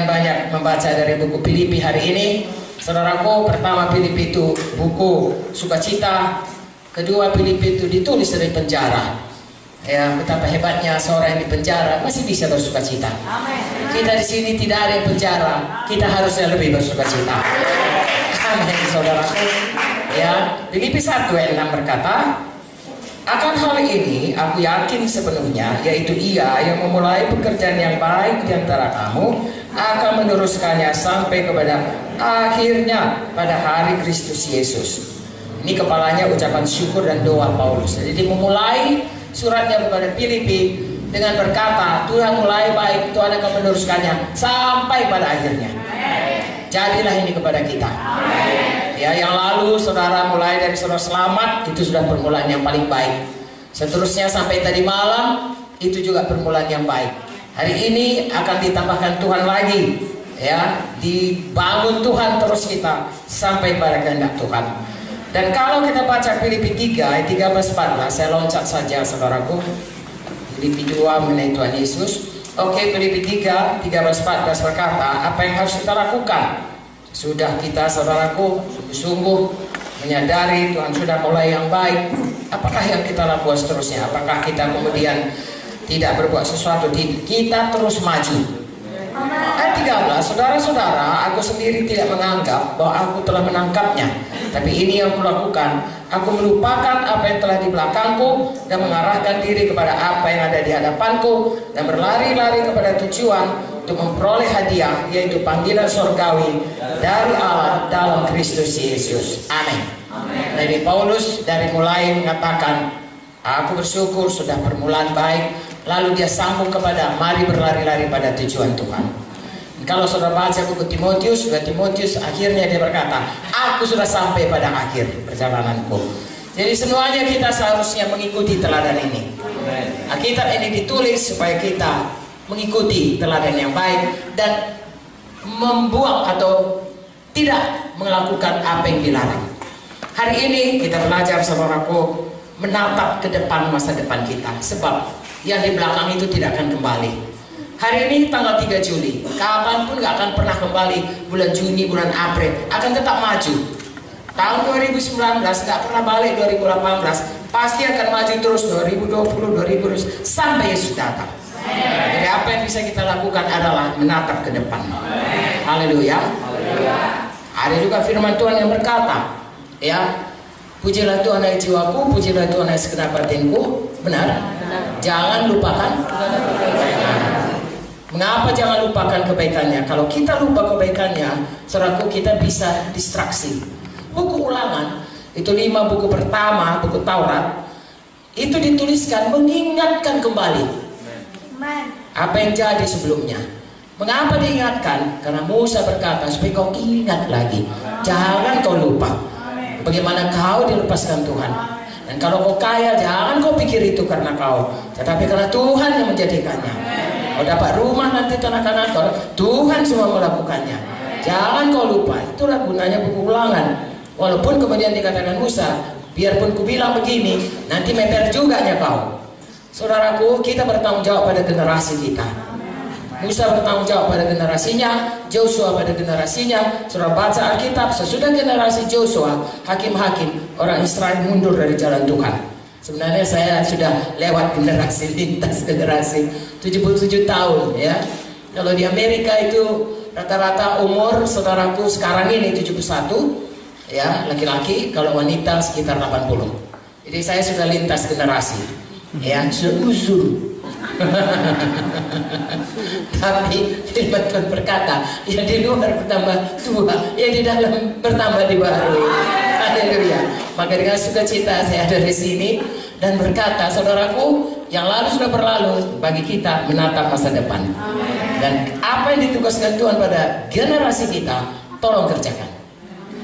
sekian banyak membaca dari buku Filipi hari ini. Saudaraku, pertama Filipi itu buku sukacita, kedua Filipi itu ditulis dari penjara. Ya, betapa hebatnya seorang yang di penjara masih bisa bersukacita. Kita di sini tidak ada yang penjara, kita harusnya lebih bersukacita. Amin, saudaraku. Ya, Filipi 1 ayat 6 berkata, akan hal ini aku yakin sepenuhnya, yaitu Ia yang memulai pekerjaan yang baik di antara kamu akan meneruskannya sampai kepada akhirnya pada hari Kristus Yesus. Ini kepalanya ucapan syukur dan doa Paulus. Jadi memulai suratnya kepada Filipi dengan berkata, Tuhan mulai baik, Tuhan akan meneruskannya sampai pada akhirnya. Jadilah ini kepada kita. Ya, yang lalu saudara mulai dari saudara selamat, itu sudah permulaan yang paling baik. Seterusnya sampai tadi malam, itu juga permulaan yang baik. Hari ini akan ditambahkan Tuhan lagi, ya, dibangun Tuhan terus kita sampai pada kehendak Tuhan. Dan kalau kita baca Filipi 3 ayat 13-14, saya loncat saja saudaraku. Filipi 2 mengenai Tuhan Yesus. Oke, Filipi 3 13-14 berkata, apa yang harus kita lakukan? Sudah kita saudaraku sungguh-sungguh menyadari Tuhan sudah mulai yang baik. Apakah yang kita lakukan seterusnya? Apakah kita kemudian tidak berbuat sesuatu? Kita terus maju. Ayat 13, saudara-saudara, aku sendiri tidak menganggap bahwa aku telah menangkapnya, tapi ini yang kulakukan, aku melupakan apa yang telah di belakangku dan mengarahkan diri kepada apa yang ada di hadapanku dan berlari-lari kepada tujuan untuk memperoleh hadiah, yaitu panggilan surgawi dari Allah dalam Kristus Yesus. Amin. Jadi Paulus dari mulai mengatakan, aku bersyukur sudah permulaan baik. Lalu dia sambung kepada mari berlari-lari pada tujuan Tuhan. Kalau saudara baca buku Timotius, akhirnya dia berkata, aku sudah sampai pada akhir perjalananku. Jadi semuanya kita seharusnya mengikuti teladan ini. Alkitab ini ditulis supaya kita mengikuti teladan yang baik dan membuang atau tidak melakukan apa yang dilarang. Hari ini kita belajar saudaraku menatap ke depan masa depan kita, sebab yang di belakang itu tidak akan kembali. Hari ini tanggal 3 Juli, kapanpun gak akan pernah kembali. Bulan Juni, bulan April akan tetap maju. Tahun 2019 gak pernah balik. 2018 pasti akan maju terus. 2020, 2020 sampai Yesus datang. Jadi apa yang bisa kita lakukan adalah menatap ke depan. Haleluya. Ada juga firman Tuhan yang berkata, ya, pujilah Tuhan hai jiwaku, pujilah Tuhan hai segenap batinku. Benar? Jangan lupakan. Mengapa jangan lupakan kebaikannya? Kalau kita lupa kebaikannya, saudaraku, kita bisa distraksi. Buku Ulangan itu 5 buku pertama, buku Taurat, itu dituliskan mengingatkan kembali apa yang jadi sebelumnya. Mengapa diingatkan? Karena Musa berkata supaya kau ingat lagi, jangan kau lupa bagaimana kau dilepaskan Tuhan. Dan kalau kau kaya, jangan kau pikir itu karena kau, tetapi karena Tuhan yang menjadikannya. Kau dapat rumah nanti tanah-tanah, Tuhan semua melakukannya. Jangan kau lupa. Itulah gunanya buku Ulangan. Walaupun kemudian dikatakan Musa, biarpun ku bilang begini, nanti meper juga nya kau. Saudaraku, kita bertanggung jawab pada generasi kita. Musa bertanggung jawab pada generasinya, Joshua pada generasinya. Saudara baca Alkitab, sesudah generasi Joshua, hakim-hakim, orang Israel mundur dari jalan Tuhan. Sebenarnya saya sudah lewat generasi, lintas generasi 77 tahun ya. Kalau di Amerika itu rata-rata umur saudaraku sekarang ini 71 ya, laki-laki, kalau wanita sekitar 80. Jadi saya sudah lintas generasi ya, sudah uzur. Tapi firman Tuhan berkata, yang di luar bertambah tua, yang di dalam bertambah dibaharui. Haleluya. Maka dengan sukacita saya ada di sini dan berkata, saudaraku, yang lalu sudah berlalu, bagi kita menatap masa depan. Dan apa yang ditugaskan Tuhan pada generasi kita, tolong kerjakan.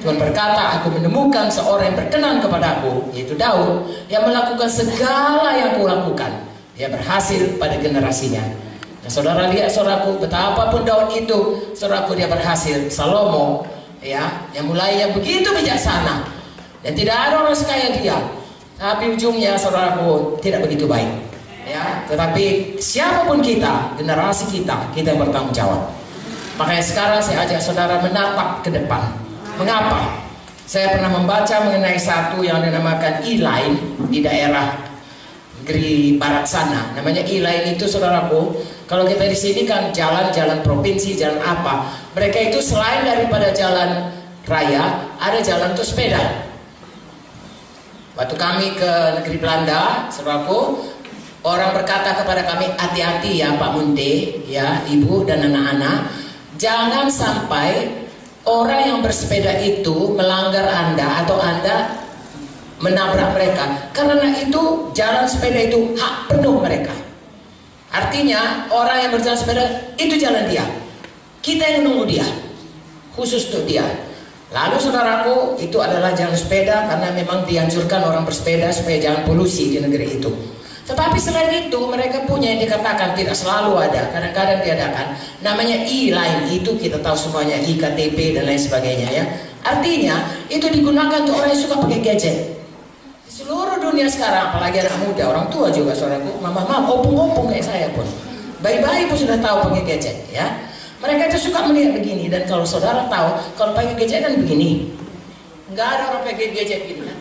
Tuhan berkata, aku menemukan seorang yang berkenan kepadaku, yaitu Daud, yang melakukan segala yang kulakukan. Dia berhasil pada generasinya. Nah, saudara lihat saudaraku, betapapun Daud itu, saudaraku, dia berhasil. Salomo ya, yang mulainya begitu bijaksana dan tidak ada orang sekaya dia, tapi ujungnya saudaraku tidak begitu baik ya. Tetapi siapapun kita, generasi kita, kita bertanggung jawab. Makanya sekarang saya ajak saudara menatap ke depan. Mengapa? Saya pernah membaca mengenai satu yang dinamakan E-Line di daerah negeri barat sana. Namanya E-Line itu, saudaraku, kalau kita di sini kan jalan-jalan provinsi, jalan apa. Mereka itu selain daripada jalan raya, ada jalan untuk sepeda. Waktu kami ke negeri Belanda, saudaraku, orang berkata kepada kami, hati-hati ya Pak Munte, ya Ibu dan anak-anak, jangan sampai orang yang bersepeda itu melanggar Anda atau Anda menabrak mereka, karena itu jalan sepeda itu hak penuh mereka. Artinya orang yang berjalan sepeda itu jalan dia, kita yang menunggu dia, khusus untuk dia. Lalu saudaraku, itu adalah jalan sepeda karena memang dianjurkan orang bersepeda supaya jangan polusi di negeri itu. Tetapi selain itu mereka punya yang dikatakan tidak selalu ada, kadang-kadang diadakan, namanya E-Line. Itu kita tahu semuanya, IKTP dan lain sebagainya ya. Artinya itu digunakan untuk orang yang suka pakai gadget. Di seluruh dunia sekarang, apalagi anak muda, orang tua juga saudaraku, mama opung-opung kayak saya pun, bayi-bayi pun sudah tahu pakai gadget ya. Mereka itu suka melihat begini, dan kalau saudara tahu kalau pakai gadget kan begini, nggak ada orang pakai gadget gini kan?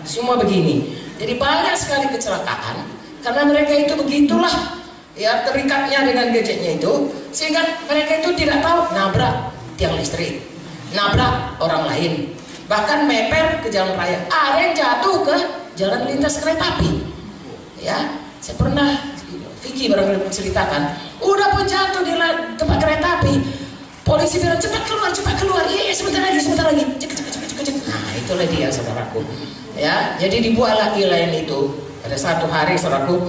Semua begini. Jadi banyak sekali kecelakaan karena mereka itu begitulah ya, terikatnya dengan gadgetnya itu, sehingga mereka itu tidak tahu nabrak tiang listrik, nabrak orang lain, bahkan meper ke jalan raya. Ada yang jatuh ke jalan lintas kereta api ya. Saya pernah, Vicky barangkali menceritakan, udah pun jatuh di tempat kereta api, polisi bilang cepat keluar, iya sebentar lagi, cek. Nah itulah dia saudaraku ya. Jadi dibuatlah E-Line itu pada satu hari saudaraku.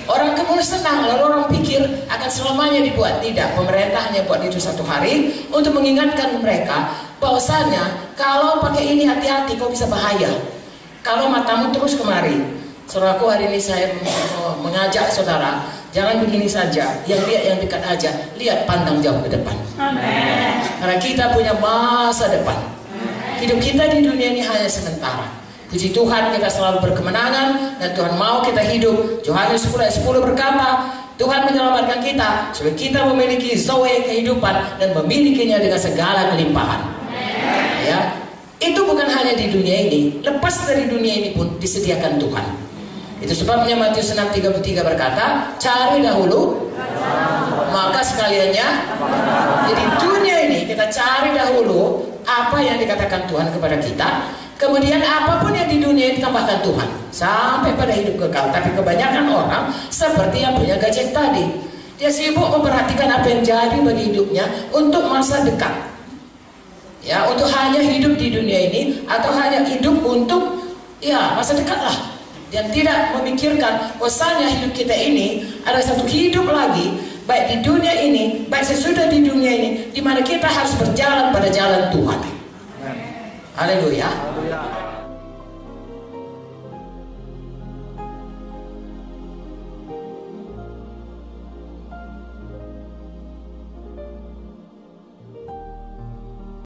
Orang kemudian senang, lalu orang pikir akan selamanya dibuat. Tidak, pemerintah hanya buat itu satu hari untuk mengingatkan mereka bahwasanya kalau pakai ini hati-hati, kau bisa bahaya kalau matamu terus kemari. Saudaraku, hari ini saya mengajak saudara, jangan begini saja, yang lihat yang dekat aja, lihat pandang jauh ke depan. Amen. Karena kita punya masa depan. Hidup kita di dunia ini hanya sementara. Puji Tuhan, kita selalu berkemenangan dan Tuhan mau kita hidup. Yohanes 10:10 berkata, Tuhan menyelamatkan kita supaya kita memiliki zoe kehidupan dan memilikinya dengan segala kelimpahan. Ya, itu bukan hanya di dunia ini, lepas dari dunia ini pun disediakan Tuhan. Itu sebabnya Matius 6:33 berkata, cari dahulu maka sekaliannya. Jadi dunia ini kita cari dahulu apa yang dikatakan Tuhan kepada kita, kemudian apapun yang di dunia ditambahkan Tuhan sampai pada hidup kekal. Tapi kebanyakan orang seperti yang punya gadget tadi, dia sibuk memperhatikan apa yang jadi bagi hidupnya untuk masa dekat ya, untuk hanya hidup di dunia ini atau hanya hidup untuk ya masa dekat lah, dan tidak memikirkan bahwasanya hidup kita ini ada satu hidup lagi, baik di dunia ini, baik sesudah di dunia ini, di mana kita harus berjalan pada jalan Tuhan. Haleluya.